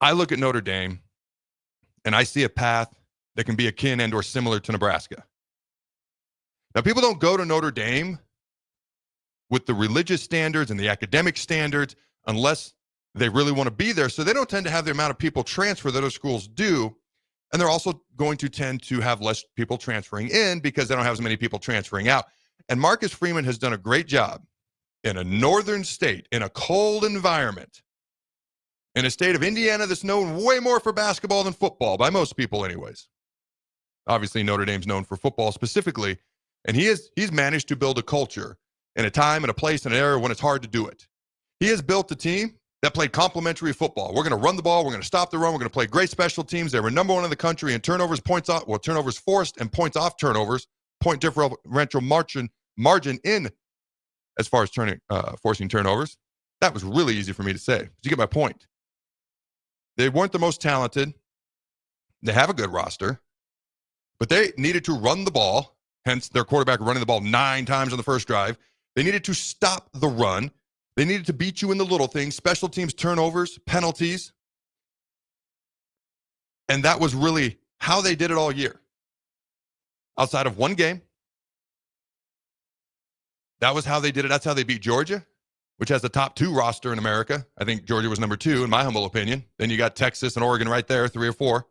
I look at Notre Dame, and I see a path that can be akin and or similar to Nebraska. Now, people don't go to Notre Dame with the religious standards and the academic standards unless they really want to be there. So they don't tend to have the amount of people transfer that other schools do. And they're also going to tend to have less people transferring in because they don't have as many people transferring out. And Marcus Freeman has done a great job in a northern state, in a cold environment, in a state of Indiana that's known way more for basketball than football, by most people anyways. Obviously, Notre Dame's known for football specifically, and he's managed to build a culture in a time and a place and an era when it's hard to do it. He has built a team that played complementary football. We're going to run the ball. We're going to stop the run. We're going to play great special teams. They were number one in the country in turnovers, turnovers forced and points off turnovers, point differential margin in as far as forcing turnovers. That was really easy for me to say. But you get my point. They weren't the most talented. They have a good roster, but they needed to run the ball, hence their quarterback running the ball 9 times on the first drive. They needed to stop the run. They needed to beat you in the little things, special teams, turnovers, penalties. And that was really how they did it all year. Outside of one game, that was how they did it. That's how they beat Georgia, which has the top 2 roster in America. I think Georgia was number 2, in my humble opinion. Then you got Texas and Oregon right there, 3 or 4.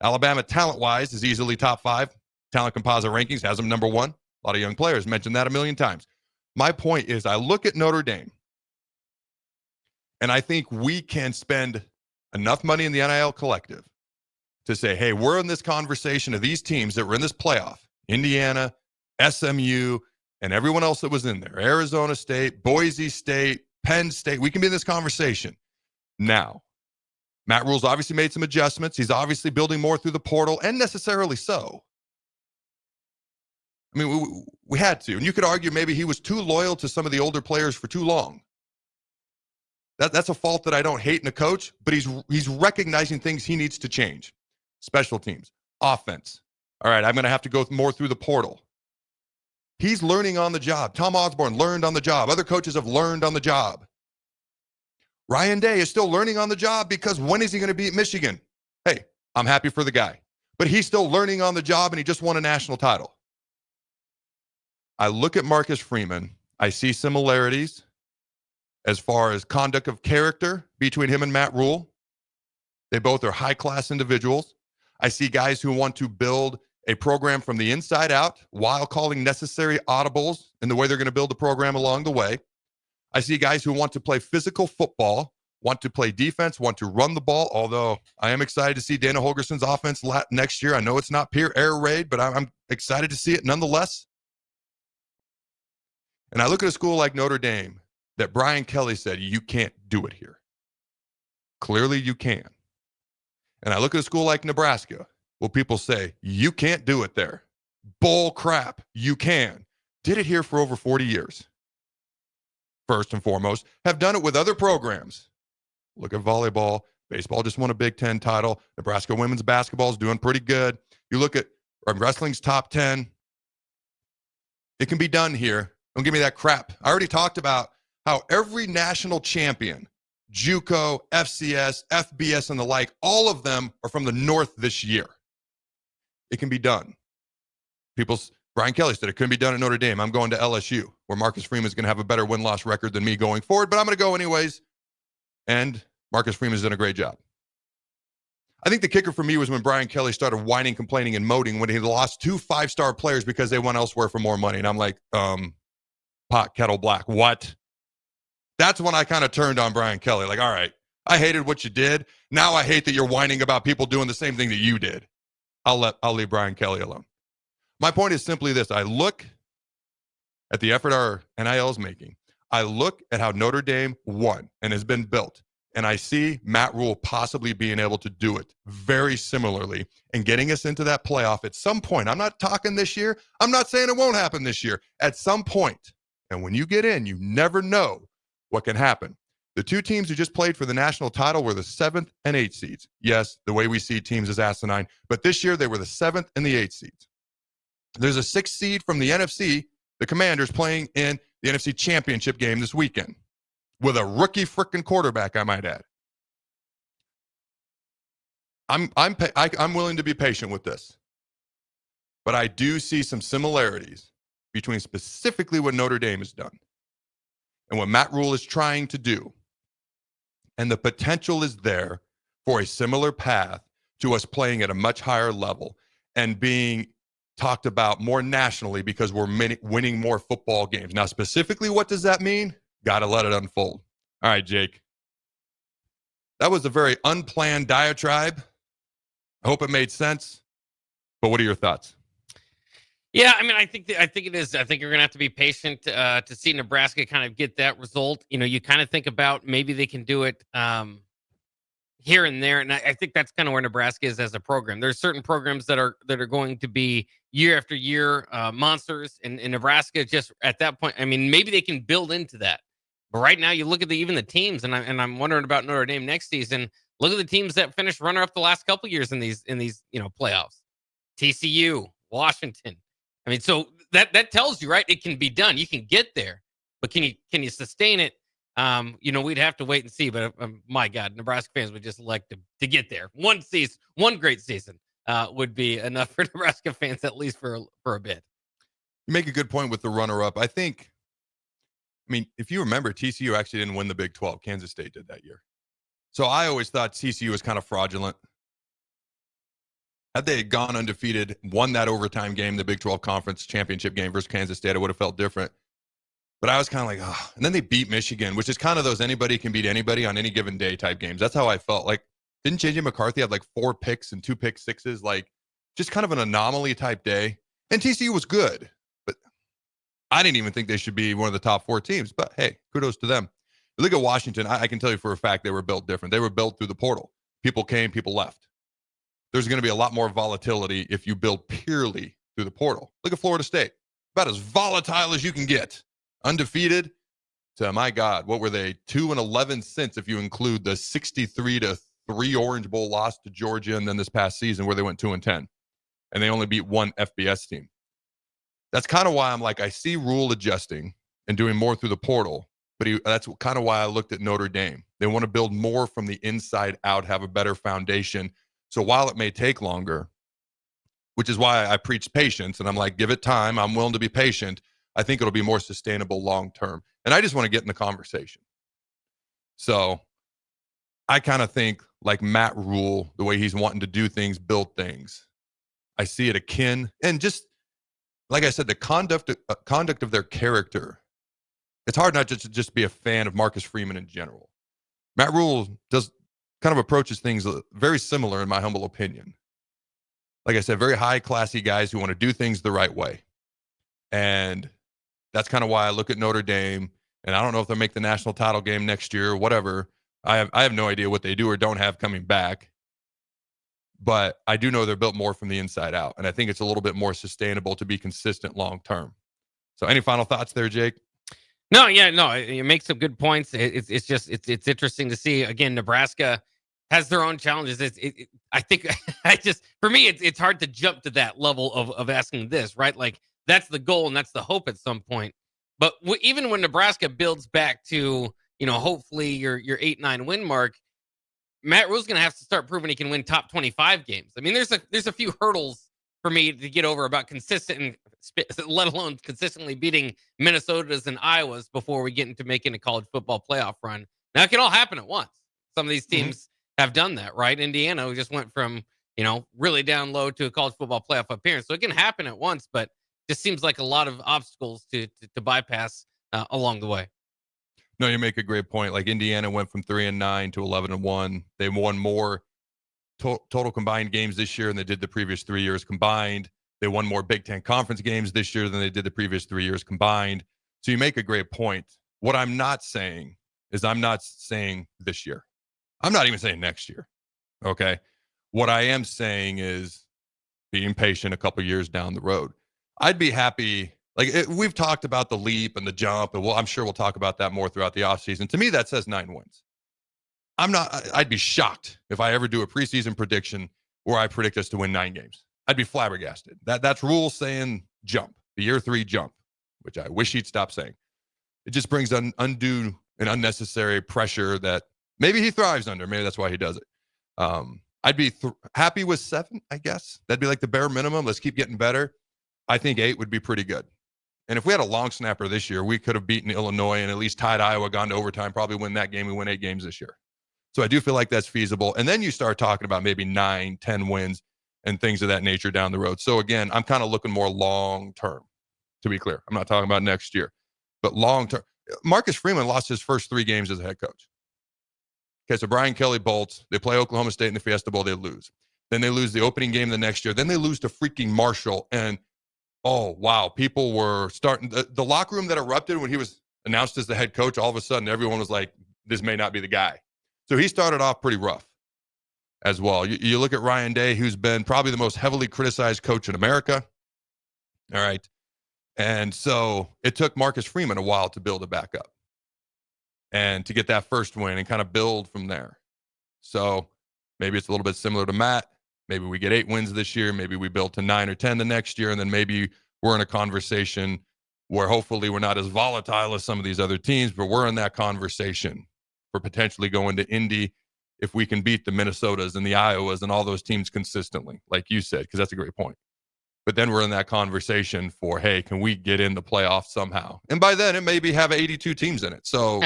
Alabama, talent-wise, is easily top 5. Talent composite rankings has them number 1. A lot of young players. Mentioned that a million times. My point is I look at Notre Dame, and I think we can spend enough money in the NIL collective to say, hey, we're in this conversation of these teams that were in this playoff, Indiana, SMU, and everyone else that was in there, Arizona State, Boise State, Penn State. We can be in this conversation. Now, Matt Rhule's obviously made some adjustments. He's obviously building more through the portal, and necessarily so. I mean, we had to. And you could argue maybe he was too loyal to some of the older players for too long. That's a fault that I don't hate in a coach, but he's recognizing things he needs to change. Special teams, offense. All right, I'm going to have to go more through the portal. He's learning on the job. Tom Osborne learned on the job. Other coaches have learned on the job. Ryan Day is still learning on the job because when is he going to beat Michigan? Hey, I'm happy for the guy. But he's still learning on the job, and he just won a national title. I look at Marcus Freeman. I see similarities as far as conduct of character between him and Matt Rhule. They both are high-class individuals. I see guys who want to build a program from the inside out while calling necessary audibles in the way they're going to build the program along the way. I see guys who want to play physical football, want to play defense, want to run the ball, although I am excited to see Dana Holgerson's offense next year. I know it's not pure air raid, but I'm excited to see it nonetheless. And I look at a school like Notre Dame that Brian Kelly said, you can't do it here. Clearly you can. And I look at a school like Nebraska, where people say, you can't do it there. Bull crap, you can. Did it here for over 40 years. First and foremost, have done it with other programs. Look at volleyball. Baseball just won a Big Ten title. Nebraska women's basketball is doing pretty good. You look at wrestling's top 10. It can be done here. Don't give me that crap. I already talked about how every national champion, JUCO, FCS, FBS, and the like, all of them are from the North this year. It can be done. Brian Kelly said it couldn't be done at Notre Dame. I'm going to LSU, where Marcus Freeman is going to have a better win-loss record than me going forward, but I'm going to go anyways. And Marcus Freeman's done a great job. I think the kicker for me was when Brian Kelly started whining, complaining, and moaning when he lost 2 5-star players because they went elsewhere for more money. And I'm like, pot, kettle black. What? That's when I kind of turned on Brian Kelly. Like, all right, I hated what you did. Now I hate that you're whining about people doing the same thing that you did. I'll leave Brian Kelly alone. My point is simply this. I look at the effort our NIL is making. I look at how Notre Dame won and has been built. And I see Matt Rhule possibly being able to do it very similarly and getting us into that playoff at some point. I'm not talking this year. I'm not saying it won't happen this year. At some point. And when you get in, you never know what can happen. The 2 teams who just played for the national title were the 7th and 8th seeds. Yes, the way we see teams is asinine. But this year, they were the 7th and the 8th seeds. There's a 6th seed from the NFC, the Commanders, playing in the NFC Championship game this weekend with a rookie frickin' quarterback, I might add. I'm willing to be patient with this, but I do see some similarities between specifically what Notre Dame has done and what Matt Rhule is trying to do, and the potential is there for a similar path to us playing at a much higher level and being talked about more nationally because we're winning more football games. Now, specifically, what does that mean? Got to let it unfold. All right, Jake. That was a very unplanned diatribe. I hope it made sense. But what are your thoughts? Yeah, I mean, I think it is. I think you're going to have to be patient to see Nebraska kind of get that result. You kind of think about maybe they can do it here and there, and I think that's kind of where Nebraska is as a program. There's certain programs that are going to be year after year monsters, and Nebraska just at that point. I mean, maybe they can build into that. But right now, you look at even the teams, and I'm wondering about Notre Dame next season. Look at the teams that finished runner up the last couple years in these playoffs. TCU, Washington. I mean, so that tells you, right? It can be done. You can get there, but can you sustain it? We'd have to wait and see. But my God, Nebraska fans would just like to get there. One season, one great season would be enough for Nebraska fans, at least for a bit. You make a good point with the runner-up. I mean, if you remember, TCU actually didn't win the Big 12. Kansas State did that year. So I always thought TCU was kind of fraudulent. Had they gone undefeated, won that overtime game, the Big 12 Conference Championship game versus Kansas State, I would have felt different. But I was kind of like, oh. And then they beat Michigan, which is kind of those anybody can beat anybody on any given day type games. That's how I felt. Like, didn't J.J. McCarthy have like 4 picks and 2 pick sixes? Like, just kind of an anomaly type day. And TCU was good, but I didn't even think they should be one of the top 4 teams. But hey, kudos to them. You look at Washington, I can tell you for a fact they were built different. They were built through the portal. People came, people left. There's going to be a lot more volatility if you build purely through the portal. Look at Florida State. About as volatile as you can get. Undefeated to, my God, what were they? 2-11 since if you include the 63-3 Orange Bowl loss to Georgia and then this past season where they went 2-10. And they only beat one FBS team. That's kind of why I'm like, I see Rhule adjusting and doing more through the portal. But that's kind of why I looked at Notre Dame. They want to build more from the inside out, have a better foundation. So while it may take longer, which is why I preach patience, and I'm like, give it time. I'm willing to be patient. I think it'll be more sustainable long term. And I just want to get in the conversation. So I kind of think like Matt Rhule, the way he's wanting to do things, build things. I see it akin. And just like I said, the conduct of their character. It's hard not to just be a fan of Marcus Freeman in general. Matt Rhule kind of approaches things very similar, in my humble opinion. Like I said, very high classy guys who want to do things the right way. And that's kind of why I look at Notre Dame, and I don't know if they'll make the national title game next year or whatever. I have no idea what they do or don't have coming back. But I do know they're built more from the inside out. And I think it's a little bit more sustainable to be consistent long term. So any final thoughts there, Jake? No, it makes some good points. It's just interesting to see. Again, Nebraska has their own challenges. I think for me, it's hard to jump to that level of asking this, right? Like that's the goal and that's the hope at some point. But even when Nebraska builds back to, hopefully your 8-9 win mark, Matt Rhule's going to have to start proving he can win top 25 games. I mean, there's a few hurdles for me to get over about consistent, let alone consistently beating Minnesota's and Iowa's before we get into making a college football playoff run. Now it can all happen at once. Some of these teams have done that, right? Indiana, who just went from, really down low to a college football playoff appearance. So it can happen at once, but just seems like a lot of obstacles to bypass along the way. No, you make a great point. Like Indiana went from 3-9 to 11-1. They won more total combined games this year than they did the previous 3 years combined. They won more Big Ten Conference games this year than they did the previous 3 years combined. So you make a great point. What I'm not saying is I'm not saying this year. I'm not even saying next year. Okay. What I am saying is being patient a couple years down the road. I'd be happy. We've talked about the leap and the jump, and I'm sure we'll talk about that more throughout the offseason. To me, that says 9 wins. I'd be shocked if I ever do a preseason prediction where I predict us to win 9 games. I'd be flabbergasted. That's Rhule saying jump, the year 3 jump, which I wish he'd stop saying. It just brings undue and unnecessary pressure that maybe he thrives under. Maybe that's why he does it. I'd be happy with 7, I guess. That'd be like the bare minimum. Let's keep getting better. I think 8 would be pretty good. And if we had a long snapper this year, we could have beaten Illinois and at least tied Iowa, gone to overtime, probably win that game. We win 8 games this year. So I do feel like that's feasible. And then you start talking about maybe 9, 10 wins and things of that nature down the road. So again, I'm kind of looking more long term, to be clear. I'm not talking about next year, but long term. Marcus Freeman lost his first 3 games as a head coach. Okay, so Brian Kelly bolts. They play Oklahoma State in the Fiesta Bowl. They lose. Then they lose the opening game the next year. Then they lose to freaking Marshall. And, oh, wow, people were starting. The locker room that erupted when he was announced as the head coach, all of a sudden everyone was like, this may not be the guy. So he started off pretty rough as well. You look at Ryan Day, who's been probably the most heavily criticized coach in America. All right. And so it took Marcus Freeman a while to build it back up and to get that first win and kind of build from there. So maybe it's a little bit similar to Matt. Maybe we get 8 wins this year. Maybe we build to 9 or 10 the next year. And then maybe we're in a conversation where hopefully we're not as volatile as some of these other teams, but we're in that conversation for potentially going to Indy if we can beat the Minnesotas and the Iowas and all those teams consistently, like you said, because that's a great point. But then we're in that conversation for, hey, can we get in the playoff somehow? And by then, it maybe have 82 teams in it. So,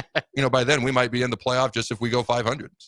by then we might be in the playoff just if we go 500. So.